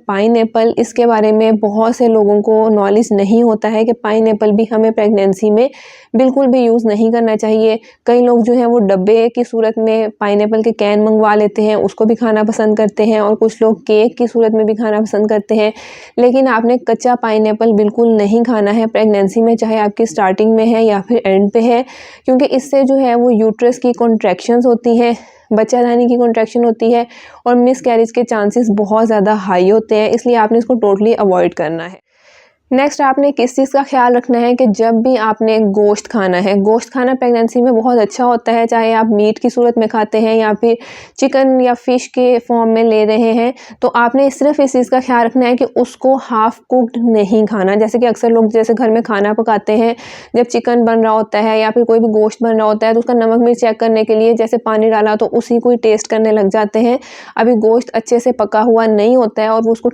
Pineapple, इसके बारे में बहुत से लोगों को नॉलेज नहीं होता है कि पाइनएप्पल भी हमें प्रेगनेंसी में बिल्कुल भी यूज़ नहीं करना चाहिए। कई लोग जो हैं वो डब्बे की सूरत में पाइनएप्पल के कैन मंगवा लेते हैं, उसको भी खाना पसंद करते हैं और कुछ लोग केक की सूरत में भी खाना पसंद करते हैं। लेकिन आपने कच्चा पाइनएप्पल बिल्कुल नहीं खाना है प्रेगनेंसी में, चाहे आपकी स्टार्टिंग में है या फिर एंड पे है, क्योंकि इससे जो है वो यूट्रस की कॉन्ट्रैक्शंस होती हैं, बच्चादानी की कॉन्ट्रैक्शन होती है और मिसकैरेज के चांसेस बहुत ज़्यादा हाई होते हैं, इसलिए आपने इसको टोटली अवॉइड करना है। नेक्स्ट आपने किस चीज़ का ख्याल रखना है कि जब भी आपने गोश्त खाना है, गोश्त खाना प्रेगनेंसी में बहुत अच्छा होता है, चाहे आप मीट की सूरत में खाते हैं या फिर चिकन या फ़िश के फॉर्म में ले रहे हैं, तो आपने सिर्फ इस चीज़ का ख्याल रखना है कि उसको हाफ़ कुक्ड नहीं खाना। जैसे कि अक्सर लोग जैसे घर में खाना पकाते हैं, जब चिकन बन रहा होता है या फिर कोई भी गोश्त बन रहा होता है तो उसका नमक मिर्च चेक करने के लिए जैसे पानी डाला तो उसी को ही टेस्ट करने लग जाते हैं। अभी गोश्त अच्छे से पका हुआ नहीं होता है और वो उसको